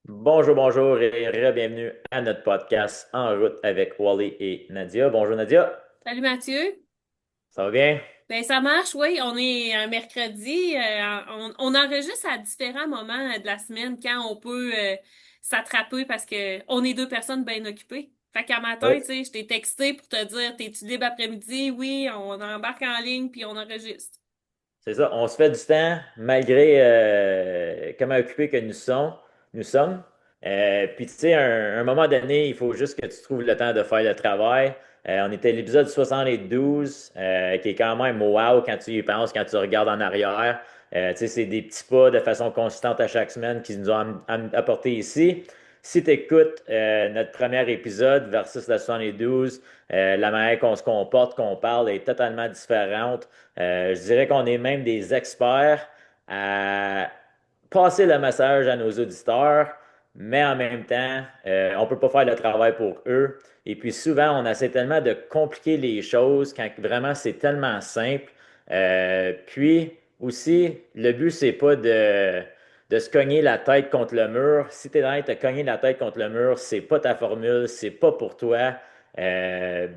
Bonjour, bonjour et bienvenue à notre podcast En route avec Wally et Nadia. Bonjour Nadia, Salut Mathieu. ça va bien? Ben ça marche, oui. On est un mercredi. On enregistre à différents moments de la semaine quand on peut s'attraper parce que on est deux personnes bien occupées. Fait qu'à matin, tu Oui, sais, je t'ai texté pour te dire, t'es-tu libre après-midi? Oui, on embarque en ligne puis on enregistre. c'est ça. On se fait du temps malgré comment occupés que nous sommes. Puis tu sais, un moment donné, il faut juste que tu trouves le temps de faire le travail. On était à l'épisode 72, qui est quand même wow quand tu y penses, quand tu regardes en arrière. Tu sais, c'est des petits pas de façon consistante à chaque semaine qui nous ont apporté ici. Si tu écoutes notre premier épisode versus la 72, la manière qu'on se comporte, qu'on parle est totalement différente. Je dirais qu'on est même des experts à passer le message à nos auditeurs, mais en même temps, on ne peut pas faire le travail pour eux. Et puis souvent, on essaie tellement de compliquer les choses quand vraiment c'est tellement simple. Puis aussi, le but, c'est pas de se cogner la tête contre le mur. Si tu es dans de te cogner la tête contre le mur, c'est pas ta formule, c'est pas pour toi. Euh,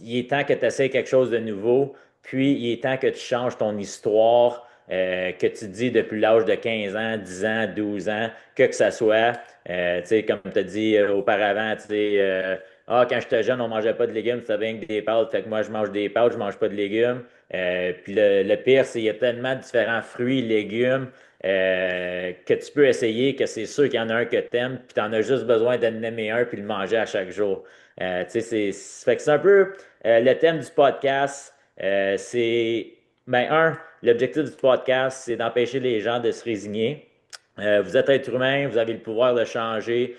il est temps que tu essaies quelque chose de nouveau. Puis, il est temps que tu changes ton histoire, que tu dis depuis l'âge de 15 ans, 10 ans, 12 ans, que ça soit. Tu sais, comme tu as dit auparavant, tu sais, quand j'étais jeune, on mangeait pas de légumes, c'était bien que des pâtes, fait que moi, je mange des pâtes, je mange pas de légumes. Puis le pire, c'est qu'il y a tellement de différents fruits, légumes, que tu peux essayer, que c'est sûr qu'il y en a un que tu aimes, puis tu en as juste besoin d'en aimer un, puis le manger à chaque jour. Tu sais, fait que c'est un peu le thème du podcast. C'est, ben, l'objectif du podcast, c'est d'empêcher les gens de se résigner. Vous êtes être humain, vous avez le pouvoir de changer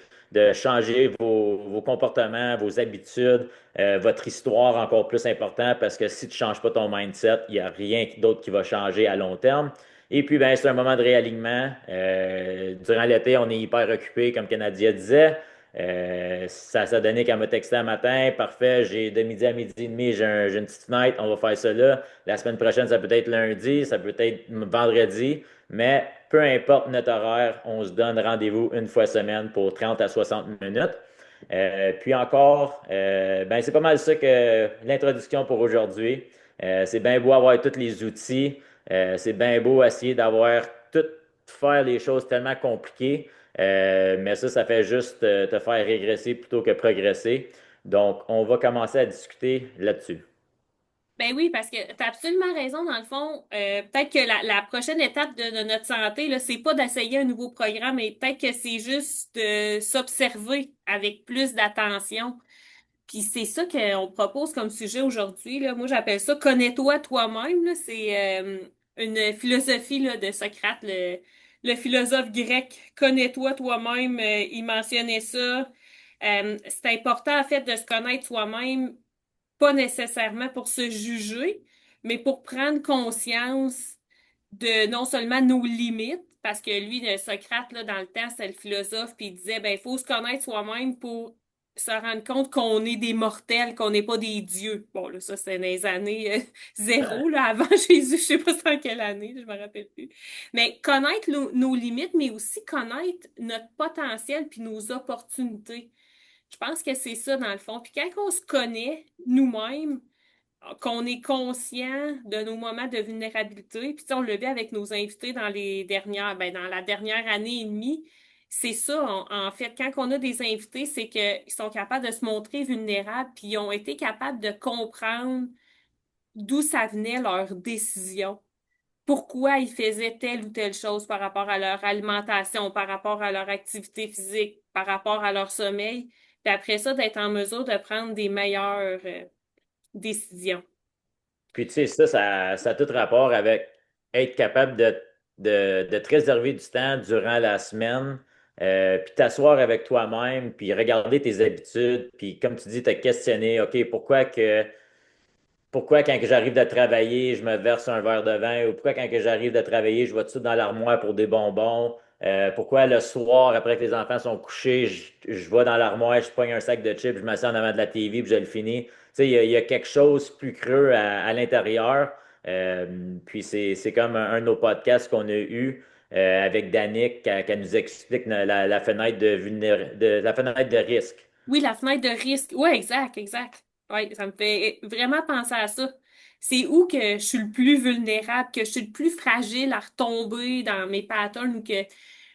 vos comportements, vos habitudes, votre histoire encore plus important parce que si tu ne changes pas ton mindset, il n'y a rien d'autre qui va changer à long terme. Et puis, ben, c'est un moment de réalignement. Durant l'été, on est hyper occupé, comme Canadia disait. Ça donné qu'elle m'a texté un matin. Parfait, j'ai de midi à midi et demi, j'ai une petite fenêtre, on va faire ça là. La semaine prochaine, ça peut être lundi, ça peut être vendredi, mais peu importe notre horaire, on se donne rendez-vous une fois semaine pour 30 à 60 minutes. Puis encore, ben, c'est pas mal ça que l'introduction pour aujourd'hui. C'est bien beau avoir tous les outils. C'est bien beau essayer d'avoir tout, faire les choses tellement compliquées. Mais ça fait juste te faire régresser plutôt que progresser. Donc, on va commencer à discuter là-dessus. Ben oui, parce que tu as absolument raison, dans le fond. Peut-être que la prochaine étape de notre santé, là, c'est pas d'essayer un nouveau programme, mais peut-être que c'est juste de s'observer avec plus d'attention. Puis c'est ça qu'on propose comme sujet aujourd'hui, là. Moi, j'appelle ça Connais-toi toi-même, là. C'est une philosophie là, de Socrate, le philosophe grec. Connais-toi toi-même, il mentionnait ça. C'est important, en fait, de se connaître soi-même, pas nécessairement pour se juger, mais pour prendre conscience de non seulement nos limites, parce que lui, le Socrate, là, dans le temps, c'était le philosophe, puis il disait, ben, il faut se connaître soi-même pour se rendre compte qu'on est des mortels, qu'on n'est pas des dieux. Bon, là, ça, c'est dans les années zéro, là, avant Jésus, je sais pas c'est en quelle année, je me rappelle plus. Mais connaître nos limites, mais aussi connaître notre potentiel puis nos opportunités. Je pense que c'est ça, dans le fond. Puis quand on se connaît nous-mêmes, qu'on est conscient de nos moments de vulnérabilité. Puis tu sais, on le vit avec nos invités dans les dernières, ben, dans la dernière année et demie. C'est ça, en fait, quand on a des invités, c'est qu'ils sont capables de se montrer vulnérables, puis ils ont été capables de comprendre d'où ça venait leur décision. Pourquoi ils faisaient telle ou telle chose par rapport à leur alimentation, par rapport à leur activité physique, par rapport à leur sommeil. Puis après ça, d'être en mesure de prendre des meilleures décisions. Puis tu sais, ça a tout rapport avec être capable de te réserver du temps durant la semaine, puis t'asseoir avec toi-même, puis regarder tes habitudes, puis comme tu dis, te questionner, OK, pourquoi quand que j'arrive de travailler, je me verse un verre de vin, ou pourquoi quand que j'arrive de travailler, je vais tout de suite dans l'armoire pour des bonbons, pourquoi le soir, après que les enfants sont couchés, je vais dans l'armoire, je pogne un sac de chips, je m'assieds en avant de la TV, puis je le finis. Tu sais, il y a quelque chose plus creux à l'intérieur. Puis c'est comme un de nos podcasts qu'on a eu. avec Danick, qu'elle nous explique la fenêtre la fenêtre de risque. Oui, la fenêtre de risque. Oui, exact, exact. Oui, ça me fait vraiment penser à ça. C'est où que je suis le plus vulnérable, que je suis le plus fragile à retomber dans mes patterns ou que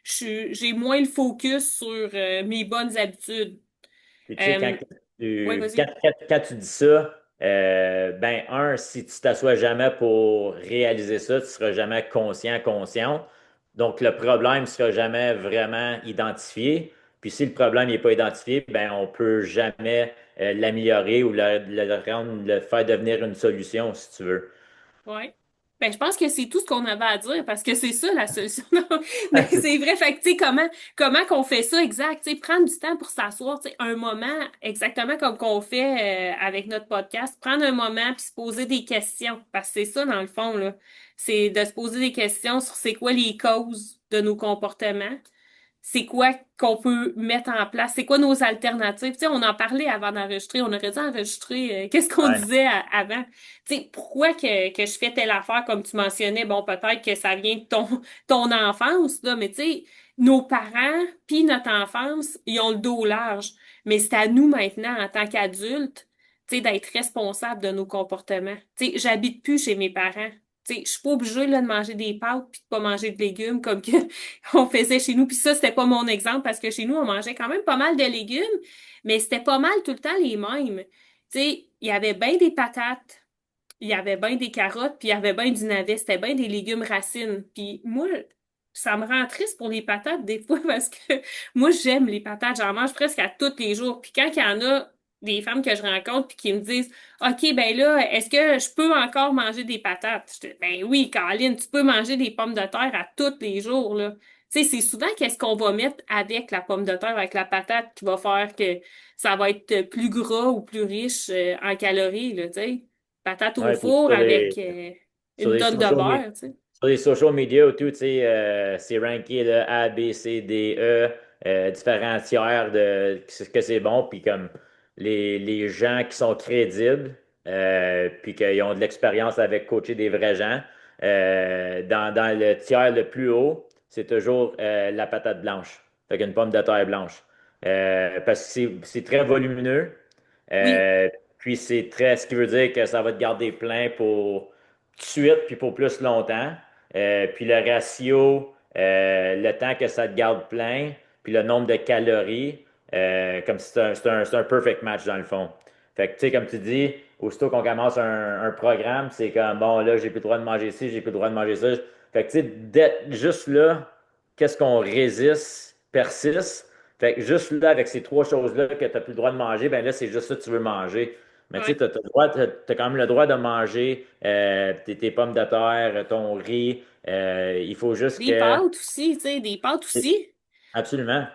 j'ai moins le focus sur mes bonnes habitudes. Puis tu sais, Euh, oui, vas-y. quand tu dis ça, ben, si tu t'assois jamais pour réaliser ça, tu seras jamais consciente. Donc, le problème ne sera jamais vraiment identifié. Puis si le problème n'est pas identifié, ben, on peut jamais l'améliorer ou le faire devenir une solution, si tu veux. Ouais. Ben, je pense que c'est tout ce qu'on avait à dire parce que c'est ça la solution. Non, mais c'est vrai, fait que, tu sais, comment qu'on fait ça exact? Tu sais, prendre du temps pour s'asseoir, tu sais, un moment, exactement comme qu'on fait avec notre podcast, prendre un moment puis se poser des questions. Parce que c'est ça, dans le fond, là. C'est de se poser des questions sur c'est quoi les causes de nos comportements, c'est quoi qu'on peut mettre en place, c'est quoi nos alternatives. Tu sais, on en parlait avant d'enregistrer, on aurait dû enregistrer, qu'est-ce qu'on Ouais, disait avant. Tu sais, pourquoi que je fais telle affaire, comme tu mentionnais, bon, peut-être que ça vient de ton enfance, là, mais tu sais, nos parents, puis notre enfance, ils ont le dos large. Mais c'est à nous maintenant, en tant qu'adultes, tu sais, d'être responsables de nos comportements. Tu sais, j'habite plus chez mes parents. Tu sais, je suis pas obligée, là, de manger des pâtes puis de pas manger de légumes comme que on faisait chez nous. Puis ça, c'était pas mon exemple parce que chez nous, on mangeait quand même pas mal de légumes, mais c'était pas mal tout le temps les mêmes. Tu sais, il y avait bien des patates, il y avait bien des carottes, puis il y avait bien du navet. C'était bien des légumes racines. Puis moi, ça me rend triste pour les patates des fois parce que moi, j'aime les patates. J'en mange presque à tous les jours. Puis quand il y en a des femmes que je rencontre puis qui me disent OK, ben là, est-ce que je peux encore manger des patates? Je dis, ben oui, Caroline, tu peux manger des pommes de terre à tous les jours, là. Tu sais, c'est souvent qu'est-ce qu'on va mettre avec la pomme de terre, avec la patate, qui va faire que ça va être plus gras ou plus riche en calories, là, tu sais. Patate au ouais, puis four avec sur une les tonne de social media. beurre, tu sais. Sur les social media ou tout, tu sais, c'est ranké là, A, B, C, D, E, différents tiers de ce que c'est bon, puis comme les gens qui sont crédibles, puis qu'ils ont de l'expérience avec coacher des vrais gens, dans le tiers le plus haut, c'est toujours la patate blanche, fait qu'une pomme de terre blanche. Parce que c'est très volumineux, Oui, euh, puis c'est très, ce qui veut dire que ça va te garder plein pour tout de suite, puis pour plus longtemps. Puis le ratio, le temps que ça te garde plein, puis le nombre de calories, comme si c'est un perfect match dans le fond. Fait que, tu sais, comme tu dis, aussitôt qu'on commence un programme, c'est comme, bon, là, j'ai plus le droit de manger ci, j'ai plus le droit de manger ça. Fait que, tu sais, d'être juste là, qu'est-ce qu'on résiste, persiste. Fait que juste là, avec ces trois choses-là que tu n'as plus le droit de manger, ben là, c'est juste ça que tu veux manger. Mais tu sais, ouais. t'as quand même le droit de manger tes pommes de terre, ton riz. Il faut juste Des que. pâtes aussi, tu sais, des pâtes aussi. Absolument.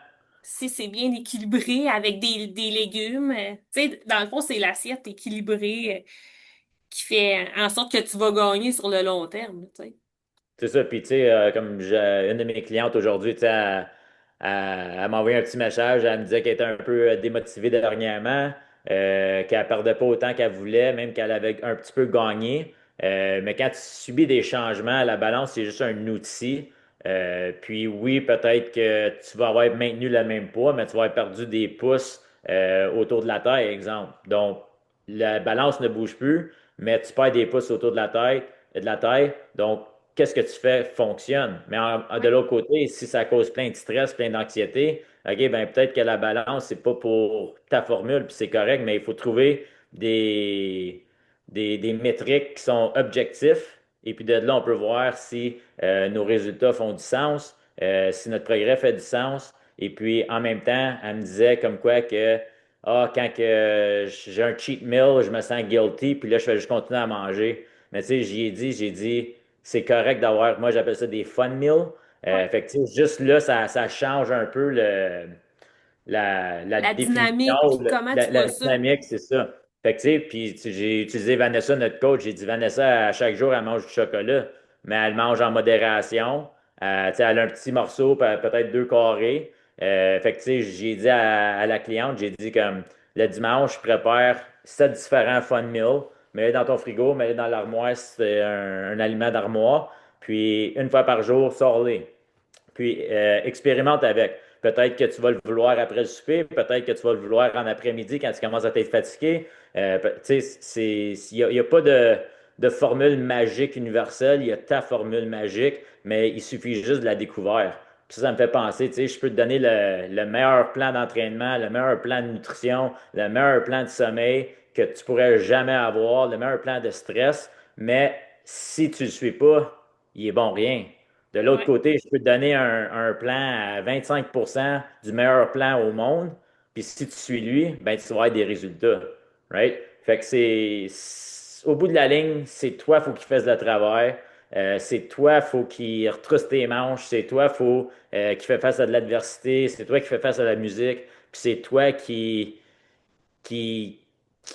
Si c'est bien équilibré avec des légumes, tu sais, dans le fond, c'est l'assiette équilibrée qui fait en sorte que tu vas gagner sur le long terme, tu sais. C'est ça. Puis, tu sais, comme une de mes clientes aujourd'hui, tu sais, elle m'a envoyé un petit message. Elle me disait qu'elle était un peu démotivée dernièrement, qu'elle perdait pas autant qu'elle voulait, même qu'elle avait un petit peu gagné. Mais quand tu subis des changements, la balance, c'est juste un outil. Puis oui, peut-être que tu vas avoir maintenu le même poids, mais tu vas avoir perdu des pouces autour de la taille, exemple. Donc, la balance ne bouge plus, mais tu perds des pouces autour de la tête, de la taille. Donc, qu'est-ce que tu fais fonctionne. Mais de Ouais, l'autre côté, si ça cause plein de stress, plein d'anxiété, OK, ben peut-être que la balance, c'est pas pour ta formule, puis c'est correct, mais il faut trouver des métriques qui sont objectifs. Et puis de là, on peut voir si nos résultats font du sens, si notre progrès fait du sens. Et puis en même temps, elle me disait comme quoi que quand que j'ai un cheat meal, je me sens guilty, puis là, je fais juste continuer à manger. Mais tu sais, j'ai dit, c'est correct d'avoir, moi j'appelle ça des fun meals. ouais. Fait que, tu sais, juste là, ça change un peu la La définition, dynamique, puis comment tu la vois ça. dynamique, c'est ça. Fait que, tu sais, puis j'ai utilisé Vanessa, notre coach, j'ai dit, Vanessa, à chaque jour, elle mange du chocolat, mais elle mange en modération. Tu sais, elle a un petit morceau, peut-être deux carrés. Fait que, tu sais, j'ai dit à la cliente, j'ai dit comme, le dimanche, je prépare sept différents fun meals, mets-les dans ton frigo, mets-les dans l'armoire, si c'est un aliment d'armoire, puis une fois par jour, sors-les. puis expérimente avec. Peut-être que tu vas le vouloir après le souper, peut-être que tu vas le vouloir en après-midi quand tu commences à t'être fatigué. Tu sais, il y a pas de formule magique universelle, il y a ta formule magique, mais il suffit juste de la découvrir. Puis ça me fait penser, tu sais, je peux te donner le meilleur plan d'entraînement, le meilleur plan de nutrition, le meilleur plan de sommeil que tu pourrais jamais avoir, le meilleur plan de stress, mais si tu le suis pas, il est bon rien. De l'autre Ouais. côté, je peux te donner un plan à 25% du meilleur plan au monde, puis si tu suis lui, ben tu vas avoir des résultats, right? Fait que au bout de la ligne, c'est toi, faut qu'il fasse le travail. C'est toi, faut qu'il retrousse tes manches. C'est toi, faut qu'il fasse face à de l'adversité. C'est toi qui fais face à la musique. Puis c'est toi qui, qui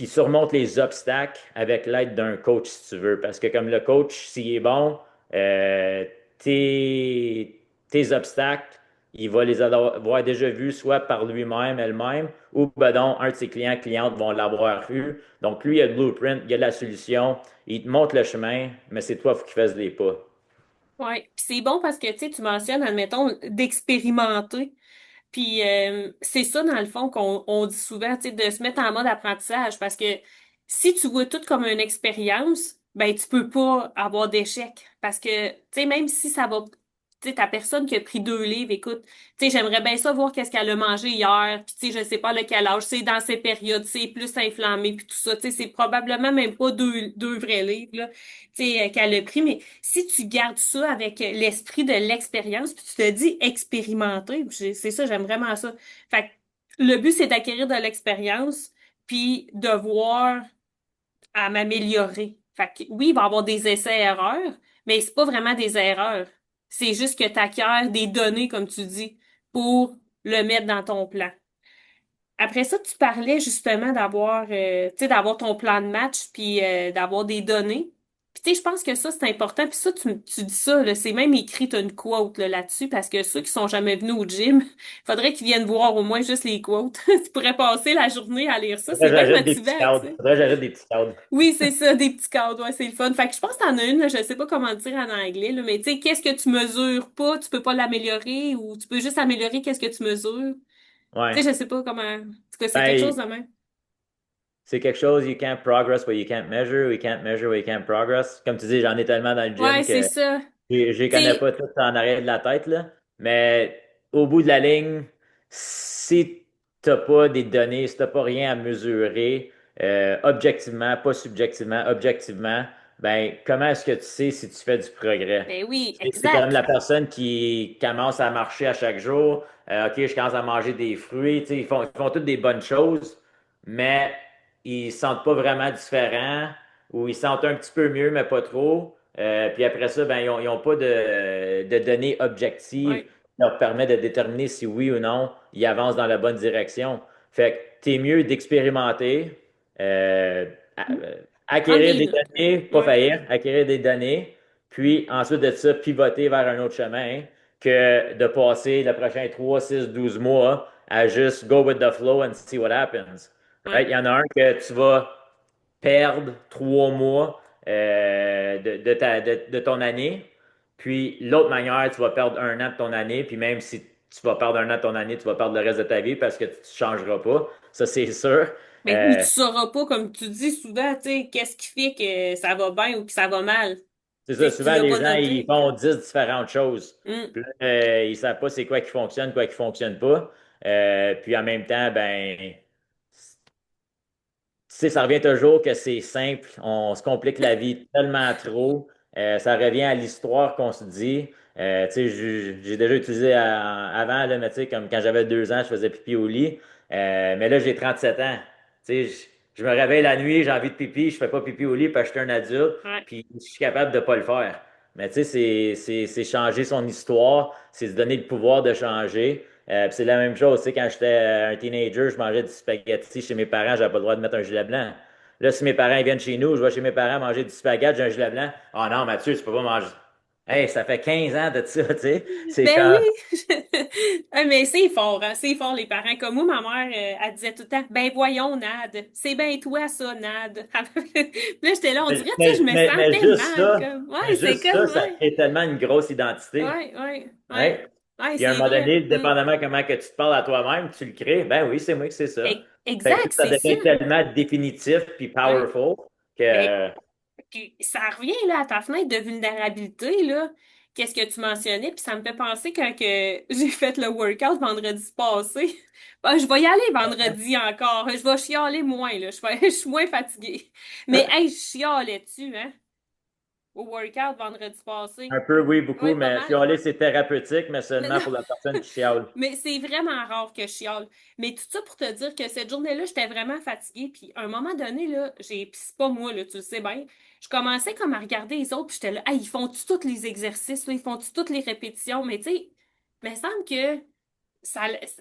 surmonte les obstacles avec l'aide d'un coach, si tu veux. Parce que comme le coach, s'il est bon, euh, tes obstacles, il va les avoir déjà vus soit par lui-même, elle-même, ou ben donc, un de ses clients, clientes vont l'avoir eu. Donc, lui, il a le blueprint, il a la solution, il te montre le chemin, mais c'est toi, il faut qu'il fasse les pas. Ouais. Puis c'est bon parce que, tu sais, tu mentionnes, admettons, d'expérimenter. Puis c'est ça, dans le fond, qu'on dit souvent, tu sais, de se mettre en mode apprentissage. Parce que si tu vois tout comme une expérience, ben tu peux pas avoir d'échec. Parce que, tu sais, même si ça va, tu sais, ta personne qui a pris 2 livres, écoute, tu sais, j'aimerais bien ça voir qu'est-ce qu'elle a mangé hier, puis tu sais, je sais pas lequel âge, c'est dans ces périodes, c'est plus inflammé, puis tout ça, tu sais, c'est probablement même pas deux vrais livres, là, tu sais, qu'elle a pris, mais si tu gardes ça avec l'esprit de l'expérience, puis tu te dis expérimenter, c'est ça, j'aime vraiment ça. Fait que le but, c'est d'acquérir de l'expérience, puis de voir à m'améliorer. Fait que oui, il va y avoir des essais-erreurs, mais c'est pas vraiment des erreurs. C'est juste que tu acquiers des données, comme tu dis, pour le mettre dans ton plan. Après ça, tu parlais justement d'avoir, tu sais, d'avoir ton plan de match puis d'avoir des données. Puis tu sais, je pense que ça, c'est important. Puis ça, tu dis ça, là, c'est même écrit, t'as une quote là, là-dessus, parce que ceux qui sont jamais venus au gym, faudrait qu'ils viennent voir au moins juste les quotes. Tu pourrais passer la journée à lire ça, Faudrait c'est que bien j'achète des petits motivant, tu cadres. sais. Faudrait que j'achète des petits cadres. Oui, c'est ça, des petits cadres, ouais, c'est le fun. Fait que je pense que t'en as une, là, je sais pas comment dire en anglais, là, mais tu sais, qu'est-ce que tu mesures pas, tu peux pas l'améliorer, ou tu peux juste améliorer qu'est-ce que tu mesures. Tu Ouais. sais, je sais pas comment. En tout cas, c'est quelque chose Ben, de même. c'est quelque chose, you can't progress what you can't measure, we can't measure what you can't progress. Comme tu dis, j'en ai tellement dans le Ouais, gym c'est que ça. je les Tu connais sais, pas tous en arrière de la tête, là. Mais au bout de la ligne, si t'as pas des données, si t'as pas rien à mesurer, objectivement, pas subjectivement, objectivement, ben, comment est-ce que tu sais si tu fais du progrès? ben oui, C'est comme exact. la personne qui commence à marcher à chaque jour. OK, je commence à manger des fruits. Tu sais, ils font toutes des bonnes choses, mais ils se sentent pas vraiment différents ou ils se sentent un petit peu mieux, mais pas trop. Puis après ça, ben, ils ont pas de données objectives Ouais. qui leur permettent de déterminer si oui ou non ils avancent dans la bonne direction. Fait que t'es mieux d'expérimenter, euh, Prendre acquérir des des notes. données, pas Ouais. faillir, acquérir des données, puis ensuite de ça, pivoter vers un autre chemin que de passer le prochain 3 6 12 mois à juste go with the flow and see what happens. Right? Ouais. Il y en a un que tu vas perdre 3 mois de ton année, puis l'autre manière, tu vas perdre 1 an de ton année, puis même si tu vas perdre 1 an de ton année, tu vas perdre le reste de ta vie parce que tu ne changeras pas. Ça, c'est sûr. Ben, ou tu Euh, sauras pas, comme tu dis souvent, tu sais, qu'est-ce qui fait que ça va bien ou que ça va mal. C'est Tu ça, sais, si tu souvent l'as les pas gens, ils noté. font 10 différentes choses. Hum. Puis là, ils savent pas c'est quoi qui fonctionne pas. Puis en même temps, ben, tu sais, ça revient toujours que c'est simple. On se complique la vie tellement trop. Ça revient à l'histoire qu'on se dit. Tu sais, j'ai déjà utilisé avant, là, mais tu sais, comme quand j'avais 2 ans, je faisais pipi au lit. Mais là, j'ai 37 ans. Tu sais, je me réveille la nuit, j'ai envie de pipi, je fais pas pipi au lit parce que je suis un adulte, Ouais. puis je suis capable de pas le faire. Mais tu sais, c'est changer son histoire, c'est se donner le pouvoir de changer. Puis c'est la même chose, tu sais, quand j'étais un teenager, je mangeais du spaghetti chez mes parents, j'avais pas le droit de mettre un gilet blanc. Là, si mes parents ils viennent chez nous, je vais chez mes parents manger du spaghetti, j'ai un gilet blanc. Ah non, Mathieu, tu peux pas manger. Hey, ça fait 15 ans de ça, tu sais. C'est Ben oui! quand. Ah, mais c'est fort, hein? C'est fort, les parents. Comme moi, ma mère, elle disait tout le temps, ben voyons, Nad. C'est bien toi, ça, Nad. Puis là, j'étais là, on dirait, tu sais, je me Mais sentais juste mal, ça, comme, ouais, c'est ça comme, ouais. crée tellement une grosse identité. Ouais, ouais, ouais. Right? Ouais, Puis à un c'est moment vrai. donné, dépendamment comment que tu te parles à toi-même, tu le crées. Ben oui, c'est moi que c'est ça. Fait que Exact, ça c'est ça. devient tellement définitif puis Ouais. powerful Ben, que puis ça revient là à ta fenêtre de vulnérabilité, là. Qu'est-ce que tu mentionnais? Puis ça me fait penser quand que j'ai fait le workout vendredi passé. Ben, je vais y aller vendredi encore. Je vais chialer moins, là. Je suis moins fatiguée. Mais hey, je chialais-tu, hein? Au workout vendredi passé. un peu, oui, Oui, beaucoup, pas mais mal. chialer, c'est thérapeutique, mais Mais seulement non. pour la personne qui chiale. Mais c'est vraiment rare que je chiale. Mais tout ça pour te dire que cette journée-là, j'étais vraiment fatiguée. Puis à un moment donné, là, puis c'est pas moi, là, tu le sais bien. Je commençais comme à regarder les autres, puis j'étais là, hey, ils font-tu tous les exercices, là, ils font-tu toutes les répétitions? Mais tu sais, il me semble que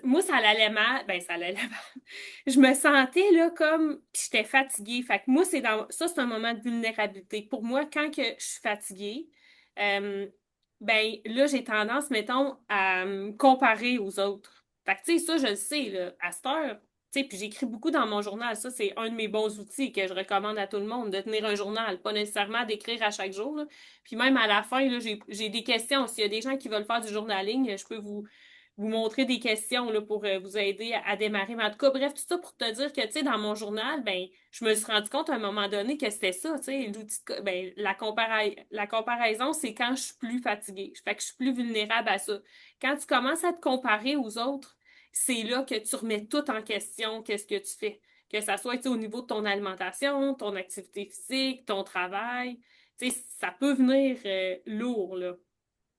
moi, ça allait mal. Ben, ça allait mal. Je me sentais là comme, puis j'étais fatiguée. Fait que moi, ça, c'est un moment de vulnérabilité. Pour moi, quand que je suis fatiguée, euh, ben là, j'ai tendance, mettons, à me comparer aux autres. Fait que, tu sais, ça, je le sais, là, à cette heure. Tu sais, puis j'écris beaucoup dans mon journal. Ça, c'est un de mes bons outils que je recommande à tout le monde, de tenir un journal. Pas nécessairement d'écrire à chaque jour, là. Puis même à la fin, là, j'ai des questions. S'il y a des gens qui veulent faire du journaling, je peux vous montrer des questions là, pour vous aider à démarrer. Mais en tout cas, bref, tout ça pour te dire que, tu sais, dans mon journal, ben, je me suis rendu compte à un moment donné que c'était ça, tu sais, ben, la comparaison, c'est quand je suis plus fatiguée. Fait que je suis plus vulnérable à ça. Quand tu commences à te comparer aux autres, c'est là que tu remets tout en question, qu'est-ce que tu fais. Que ça soit, tu sais, au niveau de ton alimentation, ton activité physique, ton travail. Tu sais, ça peut venir lourd, là.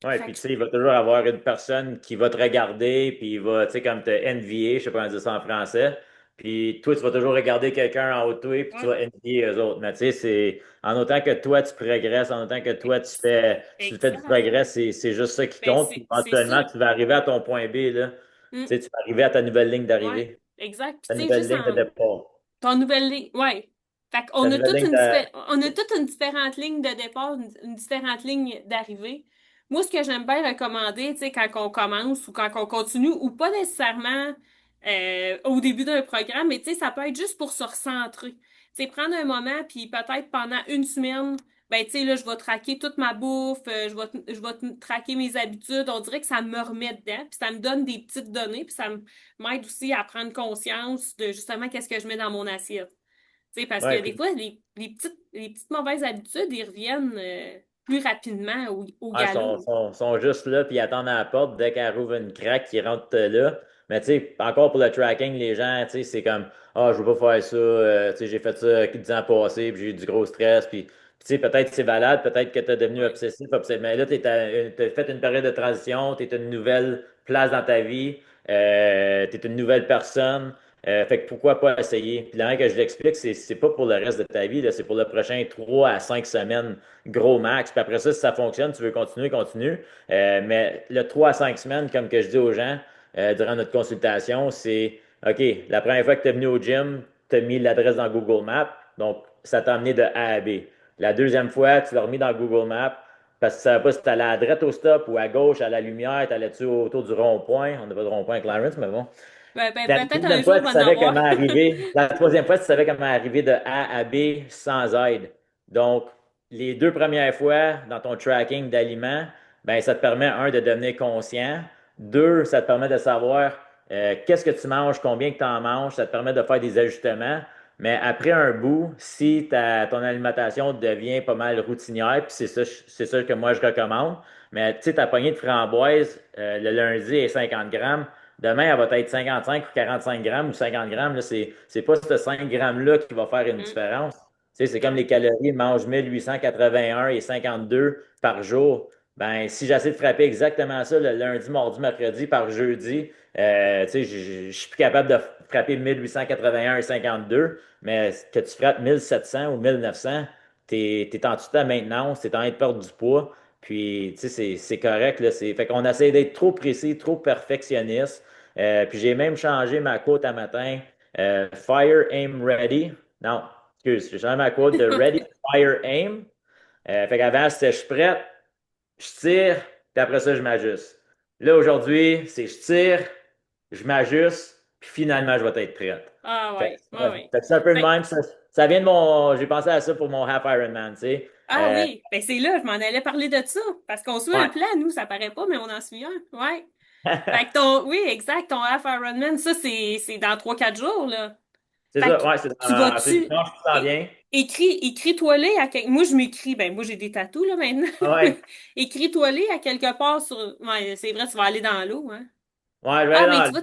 Ouais, Fait puis que tu sais, il va toujours avoir une personne qui va te regarder, puis il va, tu sais, comme te envier, je sais pas comment dire ça en français. Puis toi, tu vas toujours regarder quelqu'un en haut de toi, puis tu ouais, vas envier eux autres. Mais tu sais, c'est en autant que toi, tu progresses, en autant que toi, tu fais du exact. progrès, c'est juste ça qui Ben, compte. Puis c'est éventuellement, ça. tu vas arriver à ton point B, là. Tu Mm, sais, tu vas arriver à ta nouvelle ligne ouais, d'arrivée, exact. Puis ta tu sais, nouvelle juste ligne de en départ, ton nouvelle ligne, ouais. Fait ta qu'on a nouvelle toute ligne de. on a toute une différente ligne de départ, une différente ligne d'arrivée. Moi, ce que j'aime bien recommander, tu sais, quand on commence ou quand on continue, ou pas nécessairement au début d'un programme, mais tu sais, ça peut être juste pour se recentrer. Tu sais, prendre un moment, puis peut-être pendant une semaine, ben, tu sais, là, je vais traquer toute ma bouffe, je vais traquer mes habitudes. On dirait que ça me remet dedans, puis ça me donne des petites données, puis m'aide aussi à prendre conscience de justement qu'est-ce que je mets dans mon assiette. Tu sais, parce Ouais, que des fois, les petites mauvaises habitudes, ils reviennent plus rapidement au ouais, galop. sont juste là, puis ils attendent à la porte. Dès qu'elle rouvre une craque, ils rentrent là. Mais tu sais, encore pour le tracking, les gens, tu sais, c'est comme, ah, je veux pas faire ça. Tu sais, j'ai fait ça 10 ans passés, puis j'ai eu du gros stress. Puis, tu sais, peut-être c'est valable, peut-être que tu es devenu Ouais. obsessif. Mais là, tu as fait une période de transition, tu es une nouvelle place dans ta vie, tu es une nouvelle personne. Fait que pourquoi pas essayer? Puis là, que je l'explique, c'est pas pour le reste de ta vie, là, c'est pour le prochain 3 à 5 semaines gros max. Puis après ça, si ça fonctionne, tu veux continuer, continue. Mais le 3 à 5 semaines, comme que je dis aux gens durant notre consultation, c'est OK, la première fois que tu es venu au gym, tu as mis l'adresse dans Google Maps. Donc, ça t'a amené de A à B. La deuxième fois, tu l'as remis dans Google Maps parce que tu ne savais pas si tu allais à droite au stop ou à gauche à la lumière, tu allais-tu autour du rond-point. On n'a pas de rond-point à Clarence, mais bon. Ben, La peut-être un deuxième jour, fois, il tu va en savais avoir. comment arriver. La troisième fois, tu savais comment arriver de A à B sans aide. Donc, les deux premières fois dans ton tracking d'aliments, ben, ça te permet, un, de devenir conscient. Deux, ça te permet de savoir qu'est-ce que tu manges, combien que tu en manges. Ça te permet de faire des ajustements. Mais après un bout, si ton alimentation devient pas mal routinière, puis c'est ça que moi je recommande, mais tu sais, ta poignée de framboises, le lundi est 50 grammes. Demain, elle va être 55 ou 45 grammes ou 50 grammes. Là, c'est pas ce 5 grammes-là qui va faire une Mm, différence. Tu sais, c'est comme non. les calories, mange 1881 et 52 par jour. Ben, si j'essaie de frapper exactement ça le lundi, mardi, mercredi par jeudi, tu sais, je suis plus capable de frapper 1881 et 52, mais que tu frappes 1700 ou 1900, t'es en toute ta maintenance, t'es en train de perdre du poids. Puis, tu sais, c'est correct, là. Fait qu'on essaie d'être trop précis, trop perfectionniste. Puis j'ai même changé ma quote à matin. Fire, aim, ready. Non, excuse, j'ai changé ma quote de ready, fire, aim. Fait qu'avant, c'était je suis prête, je tire, puis après ça, je m'ajuste. Là, aujourd'hui, c'est je tire, je m'ajuste, puis finalement, je vais être prête. Ah ouais, ouais, ouais. Fait que c'est un peu de Ben, même. Ça vient de mon. J'ai pensé à ça pour mon Half Ironman, tu sais. ah oui, ben c'est là, je m'en allais parler de ça. Parce qu'on suit un Ouais. plan, nous, ça paraît pas, mais on en suit un. Ouais. Fait que oui, exact, ton half Ironman, ça, c'est dans 3 4 jours, là. C'est Fait ça, que ouais, tu c'est vas-tu, dimanche qui s'en vient. écris-toi-les à moi, je m'écris, ben, moi, j'ai des tatous, là, maintenant. Ah ouais, Écris-toi-les à quelque part ouais, c'est vrai, tu vas aller dans l'eau, hein. ouais, je vais Ah, aller mais dans tu vas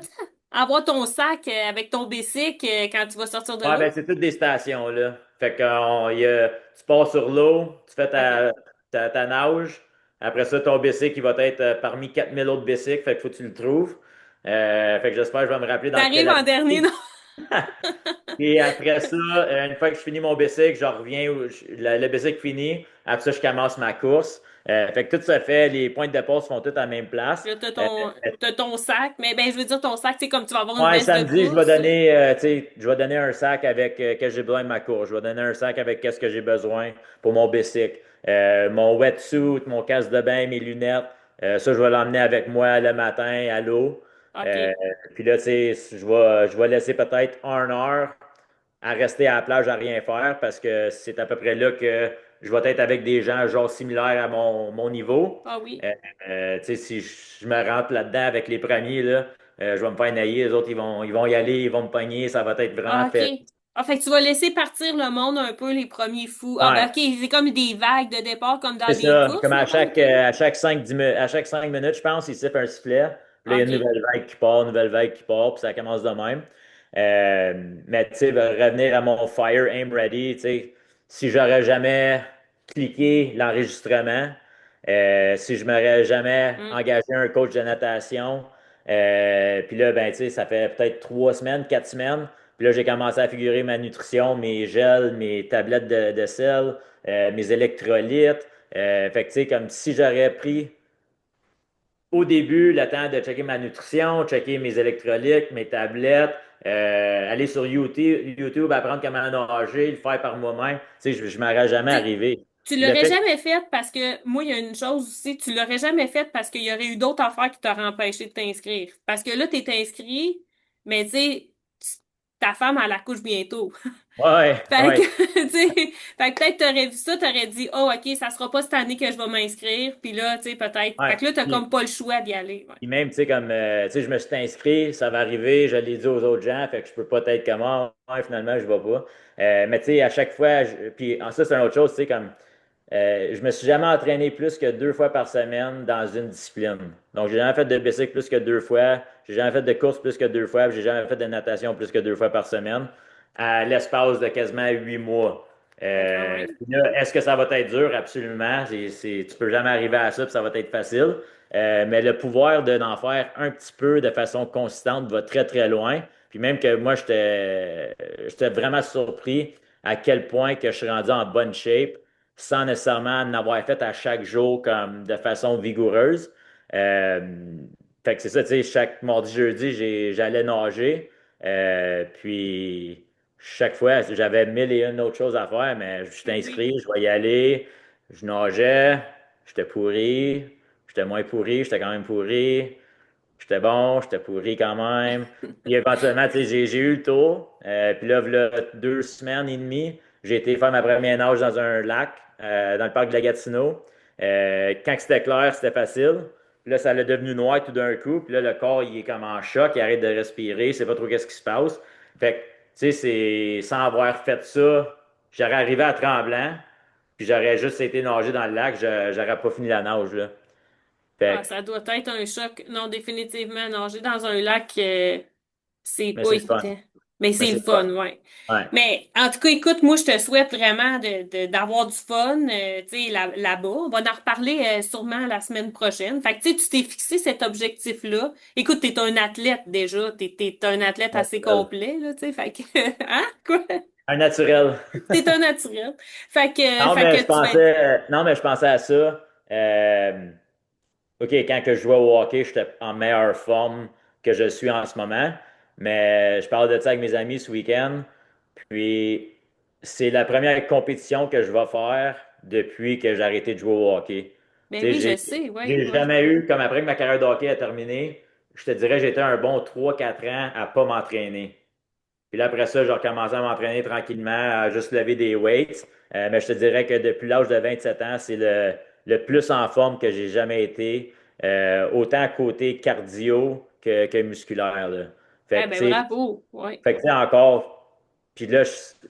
avoir ton sac avec ton bicycle quand tu vas sortir de Ouais, ben l'eau? c'est toutes des stations, là. Fait que tu pars sur l'eau, tu fais OK. ta nage. Après ça, ton bicycle, qui va être parmi 4000 autres bicycles. Fait qu'il faut que tu le trouves. Fait que j'espère que je vais me rappeler dans quelle T'arrives en dernier, non? activité. Et après ça, une fois que je finis mon bicycle, je reviens, le bicycle fini. Après ça, je commence ma course. Fait que tout ça fait, les points de départ se font tous à la même place. Là, Euh, t'as ton sac, mais ben, je veux dire ton sac, c'est comme tu vas avoir une Ouais, veste de samedi, je vais course. donner, tu sais, je vais donner un sac avec qu'est-ce que j'ai besoin de ma course. Je vais donner un sac avec qu'est-ce que j'ai besoin pour mon bicycle. Mon wetsuit, mon casque de bain, mes lunettes. Ça, je vais l'emmener avec moi le matin à l'eau. Euh, OK. puis là, tu sais, je vais laisser peut-être 1 heure à rester à la plage à rien faire parce que c'est à peu près là que je vais être avec des gens genre similaires à mon niveau. Ah oui. Euh, Tu sais, si je me rentre là-dedans avec les premiers, là, je vais me faire nailler. Les autres, ils vont y aller, ils vont me pogner. Ça va être vraiment Ah, OK. fait. Ah, fait que tu vas laisser partir le monde un peu, les premiers fous. Ah, ben, Ouais, OK, c'est comme des vagues de départ, comme c'est dans des ça. courses, Comme mettons, OK? à chaque 5 minutes, je pense, ils sifflent un sifflet. Puis là, il y a une OK. nouvelle vague qui part, une nouvelle vague qui part, puis ça commence de même. Mais tu sais, revenir à mon Fire Aim Ready, tu sais, si j'aurais jamais cliqué l'enregistrement, si je m'aurais jamais Hmm. engagé un coach de natation, puis là, ben, tu sais, ça fait peut-être 3 semaines, 4 semaines. Puis là, j'ai commencé à figurer ma nutrition, mes gels, mes tablettes de sel, mes électrolytes. Fait que, tu sais, comme si j'aurais pris au début le temps de checker ma nutrition, checker mes électrolytes, mes tablettes, aller sur YouTube, apprendre comment nager, le faire par moi-même. Tu sais, je ne m'aurais jamais arrivé. Tu Puis le l'aurais fait que, jamais fait parce que, moi, il y a une chose aussi, tu l'aurais jamais fait parce qu'il y aurait eu d'autres affaires qui t'auraient empêché de t'inscrire. Parce que là, t'es inscrit, mais tu sais, ta femme, elle accouche bientôt. ouais, Fait que, ouais, tu sais, fait que peut-être t'aurais vu ça, t'aurais dit, oh, OK, ça sera pas cette année que je vais m'inscrire. Puis là, tu sais, peut-être. Fait ouais. que là, t'as Puis, comme pas le choix d'y aller. Ouais. puis même, tu sais, comme, tu sais, je me suis inscrit, ça va arriver, je l'ai dit aux autres gens, fait que je peux pas être comme, ah, ouais, finalement, je vais pas. Mais tu sais, à chaque fois, puis ça, c'est une autre chose, tu sais, comme, je me suis jamais entraîné plus que 2 fois par semaine dans une discipline. Donc, j'ai jamais fait de bicycle plus que 2 fois. J'ai jamais fait de course plus que 2 fois. Puis j'ai jamais fait de natation plus que 2 fois par semaine à l'espace de quasiment 8 mois. Ben, quand même. Puis là, est-ce que ça va être dur? Absolument. Tu peux jamais arriver à ça, puis ça va être facile. Mais le pouvoir d'en faire un petit peu de façon consistante va très, très loin. Puis même que moi, j'étais vraiment surpris à quel point que je suis rendu en bonne shape sans nécessairement en avoir fait à chaque jour comme de façon vigoureuse. Euh, Fait que c'est ça, tu sais, chaque mardi, jeudi, j'allais nager. Puis chaque fois, j'avais mille et une autres choses à faire, mais je suis Ben oui. inscrit, je vais y aller. Je nageais, j'étais pourri, j'étais moins pourri, j'étais quand même pourri. J'étais bon, j'étais pourri quand même. Puis éventuellement, tu sais, j'ai eu le tour. Puis là, voilà 2 semaines et demie, j'ai été faire ma première nage dans un lac, dans le parc de la Gatineau. Quand c'était clair, c'était facile. Puis là, ça l'a devenu noir tout d'un coup. Puis là, le corps, il est comme en choc, il arrête de respirer, il sait pas trop qu'est-ce qui se passe. Fait que, tu sais, sans avoir fait ça, j'aurais arrivé à Tremblant, puis j'aurais juste été nager dans le lac, j'aurais pas fini la nage, là. Ah, Fait ça doit être un choc. Non, définitivement, nager dans un lac, c'est mais pas c'est le fun. évident. Mais Mais c'est c'est le le fun. fun, ouais. Ouais. Mais en tout cas, écoute, moi, je te souhaite vraiment d'avoir du fun, tu sais, là-bas. On va en reparler sûrement la semaine prochaine. Fait que, tu sais, tu t'es fixé cet objectif-là. Écoute, t'es un athlète déjà. T'es un athlète assez Naturel. complet, là, tu sais. Fait que, hein? Quoi? Un naturel. T'es un naturel. Fait que tu vas être... Non, mais je pensais à ça. OK, quand que je jouais au hockey, j'étais en meilleure forme que je suis en ce moment. Mais je parle de ça avec mes amis ce week-end. Puis, c'est la première compétition que je vais faire depuis que j'ai arrêté de jouer au hockey. Ben Tu sais, oui, je sais, ouais, j'ai ouais. jamais eu, comme après que ma carrière de hockey a terminé, je te dirais, j'ai été un bon 3 4 ans à pas m'entraîner. Puis là, après ça, j'ai recommencé à m'entraîner tranquillement, à juste lever des weights. Mais je te dirais que depuis l'âge de 27 ans, c'est le plus en forme que j'ai jamais été. autant côté cardio que musculaire, là. Eh Fait que, ben tu sais, bravo. Ouais. fait que, tu sais, encore, puis là,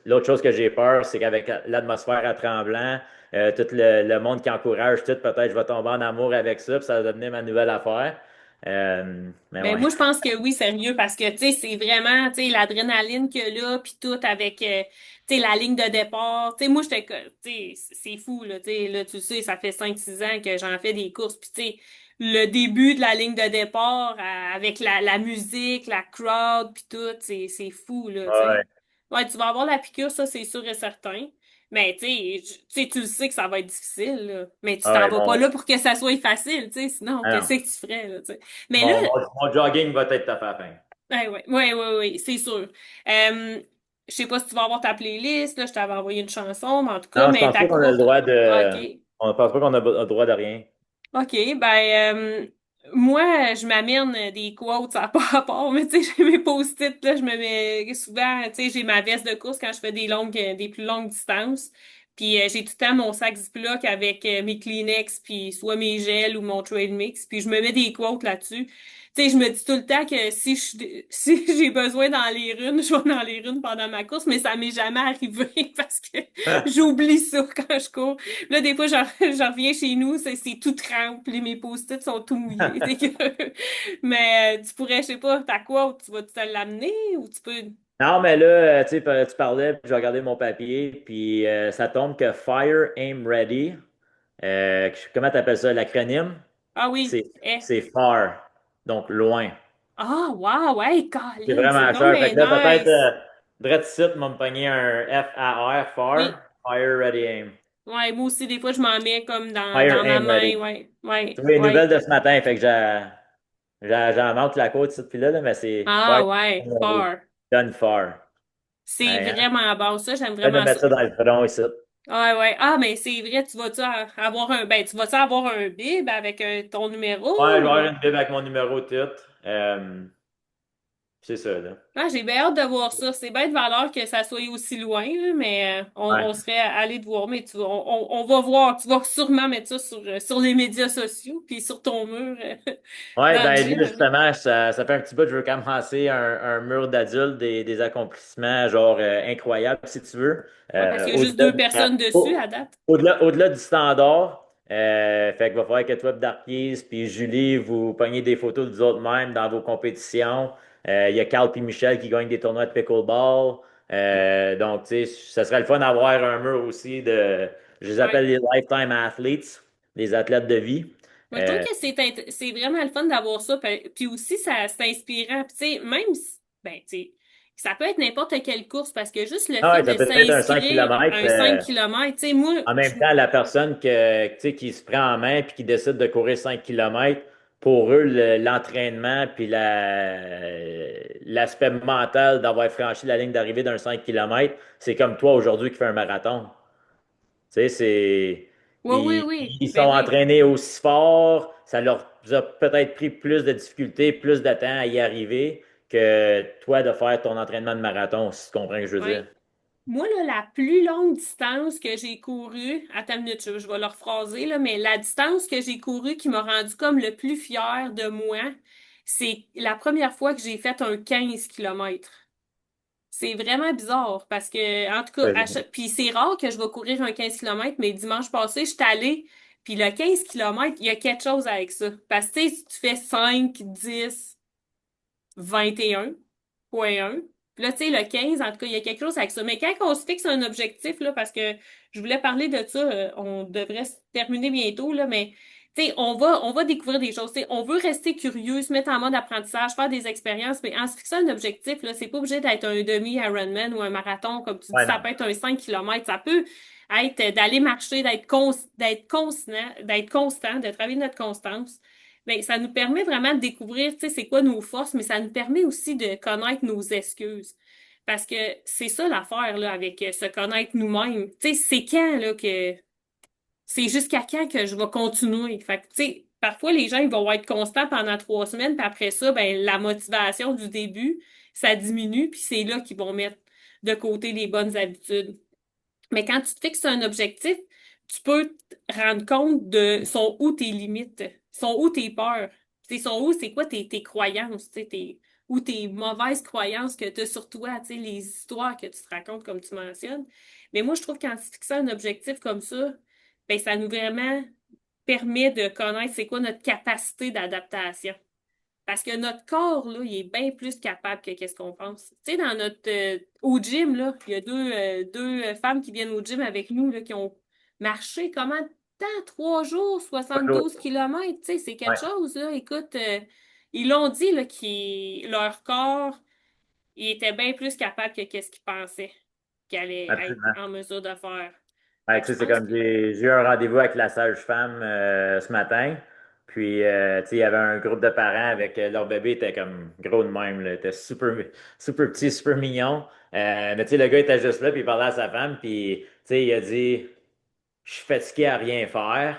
l'autre chose que j'ai peur, c'est qu'avec l'atmosphère à Tremblant, tout le monde qui encourage tout, peut-être je vais tomber en amour avec ça, puis ça va devenir ma nouvelle affaire. Mais Ben ouais. moi je pense que oui, sérieux, parce que tu sais, c'est vraiment tu sais l'adrénaline que là, puis tout avec tu sais la ligne de départ. Tu sais, moi j'étais tu sais, c'est fou là, tu sais, là tu sais, ça fait 5 6 ans que j'en fais des courses, puis tu sais, le début de la ligne de départ avec la musique, la crowd, puis tout, c'est fou là, tu sais. Ouais. Ouais, tu vas avoir la piqûre, ça c'est sûr et certain. Mais tu sais, tu le sais que ça va être difficile, là. Mais tu t'en Ouais, vas pas là pour que ça soit facile, tu sais, sinon, ah qu'est-ce non. que tu ferais, là, tu sais. Mais là, Mon jogging va être ta fin. ouais, ouais, ouais, ouais, ouais, c'est sûr. Je sais pas si tu vas avoir ta playlist, là, je t'avais envoyé une chanson, mais en tout cas, Non, je mais pense ta pas qu'on a le courte. droit OK. de. On ne pense pas qu'on a le droit de rien. OK, ben moi, je m'amène des quotes, ça n'a pas rapport, mais tu sais, j'ai mes post-it, là, je me mets souvent, tu sais, j'ai ma veste de course quand je fais des plus longues distances. Puis j'ai tout le temps mon sac Ziploc avec mes Kleenex, puis soit mes gels ou mon trail mix, puis je me mets des quotes là-dessus. Tu sais, je me dis tout le temps que si j'ai besoin d'en lire une, je vais en lire une pendant ma course, mais ça m'est jamais arrivé parce que j'oublie ça quand je cours. Là, des fois, je reviens chez nous, c'est tout trempe, mes post-it sont tout mouillés. Mais tu pourrais, je sais pas, t'as quoi, tu vas te l'amener ou tu peux. Non, mais là, tu sais, tu parlais, puis j'ai regardé mon papier, puis ça tombe que Fire Aim Ready, comment tu appelles ça, l'acronyme? Ah oui, C'est FAR, donc loin. Ah, wow, ouais, C'est Colin, c'est vraiment non cher. Fait mais que là, peut-être, nice. direct site m'a me pogné un FAR, Oui, Fire Ready Aim. ouais, moi aussi, des fois, je m'en mets comme Fire dans ma Aim main, Ready. ouais, Tu ouais, vois les nouvelles ouais. de ce matin, fait que j'en manque la côte, cette là mais c'est Fire Ah, ouais, Aim Ready. far. Done far. C'est Ouais, hein? vraiment bon, ça, j'aime Je viens de vraiment mettre ça. ça dans le front ici. Ouais, ouais. Ah, mais c'est vrai, tu vas-tu avoir un bib avec ton numéro Ouais, je vais avoir ou? une bible avec mon numéro tout. Euh, c'est ça, là. Ah, j'ai bien hâte de voir ça. C'est bien de valeur que ça soit aussi loin, là, mais Ouais. on serait allé te voir. Mais on va voir. Tu vas sûrement mettre ça sur les médias sociaux, puis sur ton mur Ouais, dans le ben là, gym. justement, ça fait un petit bout que je veux commencer un mur d'adulte, des accomplissements genre incroyables, si tu veux. Ouais, parce qu'il y a juste Au-delà deux personnes dessus à date. au-delà du standard. Fait qu'il va falloir que toi, Darkies, puis Julie, vous preniez des photos de vous autres mêmes dans vos compétitions. Il y a Carl puis Michel qui gagnent des tournois de pickleball. Donc, tu sais, ça serait le fun d'avoir un mur aussi je les Ouais. appelle les lifetime athletes, les athlètes de vie. Moi, je trouve Euh, que c'est vraiment le fun d'avoir ça. Puis aussi, c'est inspirant. Puis, tu sais, même si, ben, tu sais, ça peut être n'importe quelle course parce que juste le Ah fait ouais, ça de peut être un 5 s'inscrire à km. un 5 kilomètres, tu sais, moi, En même temps, la personne tu sais, qui se prend en main puis qui décide de courir 5 km, pour eux, l'entraînement puis l'aspect mental d'avoir franchi la ligne d'arrivée d'un 5 km, c'est comme toi aujourd'hui qui fais un marathon. Tu sais, oui, oui, oui, ils sont ben oui, entraînés aussi fort, ça leur a peut-être pris plus de difficultés, plus de temps à y arriver que toi de faire ton entraînement de marathon, si tu comprends ce que je veux dire. oui. Moi, là, la plus longue distance que j'ai courue, attends une minute, je vais le rephraser, là, mais la distance que j'ai courue qui m'a rendu comme le plus fière de moi, c'est la première fois que j'ai fait un 15 kilomètres. C'est vraiment bizarre parce que, en tout cas, puis c'est rare que je vais courir un 15 kilomètres, mais dimanche passé, je suis allée, puis le 15 kilomètres, il y a quelque chose avec ça. Parce que, tu sais, si tu fais 5, 10, 21,1. Puis là, tu sais, le 15, en tout cas, il y a quelque chose avec ça. Mais quand on se fixe un objectif, là, parce que je voulais parler de ça, on devrait se terminer bientôt, là, mais tu sais, on va découvrir des choses. Tu sais, on veut rester curieux, se mettre en mode apprentissage, faire des expériences, mais en se fixant un objectif, là, c'est pas obligé d'être un demi-Ironman ou un marathon, comme tu dis, Ouais, ça non. peut être un 5 kilomètres, ça peut être d'aller marcher, d'être constant, de travailler notre constance. Ben, ça nous permet vraiment de découvrir, tu sais, c'est quoi nos forces, mais ça nous permet aussi de connaître nos excuses. Parce que c'est ça l'affaire, là, avec se connaître nous-mêmes. Tu sais, c'est quand, là, c'est jusqu'à quand que je vais continuer. Fait que, tu sais, parfois, les gens, ils vont être constants pendant 3 semaines, puis après ça, ben, la motivation du début, ça diminue, puis c'est là qu'ils vont mettre de côté les bonnes habitudes. Mais quand tu te fixes un objectif, tu peux te rendre compte de sont où tes limites. sont où tes peurs? Sont où, c'est quoi tes croyances, ou tes mauvaises croyances que tu as sur toi, les histoires que tu te racontes comme tu mentionnes. Mais moi, je trouve qu'en se fixant un objectif comme ça, ben, ça nous vraiment permet de connaître c'est quoi notre capacité d'adaptation. Parce que notre corps, là, il est bien plus capable que qu'est-ce qu'on pense. Tu sais, dans notre au gym, là, il y a deux femmes qui viennent au gym avec nous, là, qui ont marché comment de temps? 3 jours, 72 km, tu sais, c'est quelque Ouais, chose, là. Écoute, ils l'ont dit, là, leur corps, il était bien plus capable que qu'est-ce qu'ils pensaient qu'il allait être absolument. en mesure de faire. Ouais, Fait tu que je sais, c'est pense comme que, j'ai eu un rendez-vous avec la sage-femme ce matin. Puis, tu sais, il y avait un groupe de parents avec leur bébé, était comme gros de même, là, était super, super petit, super mignon. Mais tu sais, le gars était juste là, puis il parlait à sa femme, puis tu sais, il a dit, je suis fatigué à rien faire.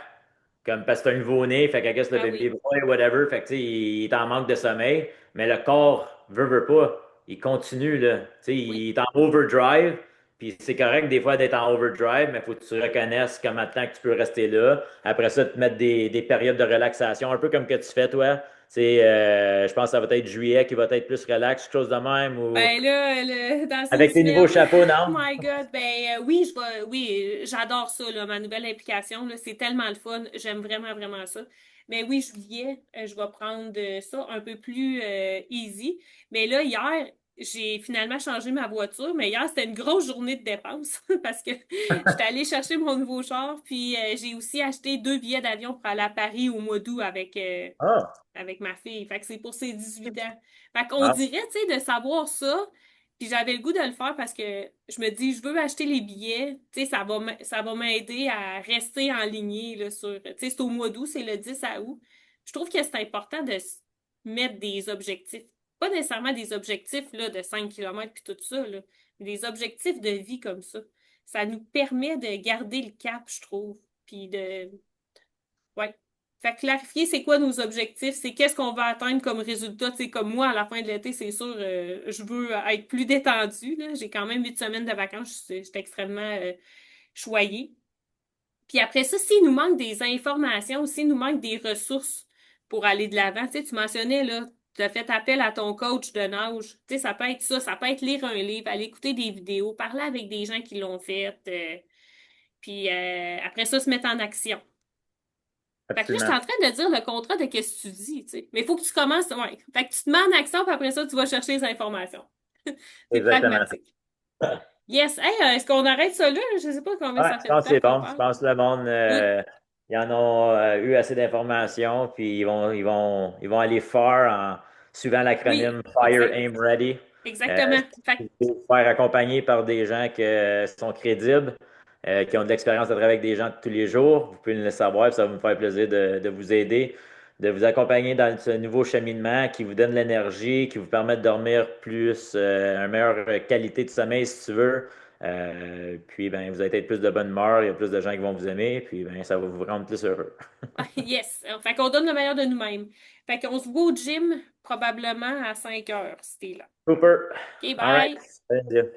Comme parce que c'est un nouveau-né, fait qu'à guess le ah bébé oui, boy, whatever, fait que tu sais, il est en manque de sommeil, mais le corps veut pas. Il continue, là. Tu sais, oui. il est en overdrive, puis c'est correct des fois d'être en overdrive, mais il faut que tu reconnaisses comment de temps que tu peux rester là. Après ça, te mettre des périodes de relaxation, un peu comme que tu fais, toi. C'est, je pense que ça va être juillet qui va être plus relax, quelque chose de même, ou Ben là, dans une avec tes nouveaux semaine, chapeaux, oh non? my God, ben oui, oui, j'adore ça, là, ma nouvelle application, là, c'est tellement le fun, j'aime vraiment, vraiment ça. Mais oui, juillet, je vais prendre ça un peu plus easy. Mais là, hier, j'ai finalement changé ma voiture, mais hier, c'était une grosse journée de dépenses parce que j'étais allée chercher mon nouveau char, puis j'ai aussi acheté 2 billets d'avion pour aller à Paris au mois d'août Ah, avec ma fille. Fait que c'est pour ses 18 ans. Fait qu'on wow. dirait, tu sais, de savoir ça, puis j'avais le goût de le faire parce que je me dis, je veux acheter les billets, tu sais, ça va m'aider à rester en ligne là, tu sais, c'est au mois d'août, c'est le 10 août. Je trouve que c'est important de mettre des objectifs. Pas nécessairement des objectifs, là, de 5 kilomètres puis tout ça, là, mais des objectifs de vie comme ça. Ça nous permet de garder le cap, je trouve, puis de ouais. Fait que clarifier c'est quoi nos objectifs, c'est qu'est-ce qu'on va atteindre comme résultat. Tu sais, comme moi, à la fin de l'été, c'est sûr, je veux être plus détendue, là. J'ai quand même 8 semaines de vacances, j'étais extrêmement choyée. Puis après ça, s'il nous manque des informations, s'il nous manque des ressources pour aller de l'avant, tu sais, tu mentionnais, là, tu as fait appel à ton coach de nage. Tu sais, ça peut être ça, ça peut être lire un livre, aller écouter des vidéos, parler avec des gens qui l'ont fait, puis après ça, se mettre en action. Fait que là, je suis Absolument. en train de dire le contrat de qu'est-ce que tu dis, tu sais. Mais il faut que tu commences, ouais. Fait que tu te mets en action, puis après ça, tu vas chercher les informations. C'est Exactement ça. pragmatique. Yes. Hey, est-ce qu'on arrête ça là? Je sais pas combien Ouais, ça je fait de pense que temps c'est qu'on bon. Je parle. pense que le monde, Good. ils en ont eu assez d'informations, puis ils vont aller fort en suivant l'acronyme Oui, Fire, exact. Aim, Ready. Exactement. Fait Il faut se faire accompagner par des gens qui sont crédibles, qui ont de l'expérience de travailler avec des gens de tous les jours. Vous pouvez le savoir, puis ça va me faire plaisir de vous aider, de vous accompagner dans ce nouveau cheminement qui vous donne l'énergie, qui vous permet de dormir plus, une meilleure qualité de sommeil si tu veux. Puis ben, vous allez être plus de bonne humeur, il y a plus de gens qui vont vous aimer, puis ben, ça va vous rendre plus heureux. yes. Fait qu'on donne le meilleur de nous-mêmes. Fait qu'on se voit au gym probablement à 5 heures, si t'es là. Super. OK, All right. bye. Salut.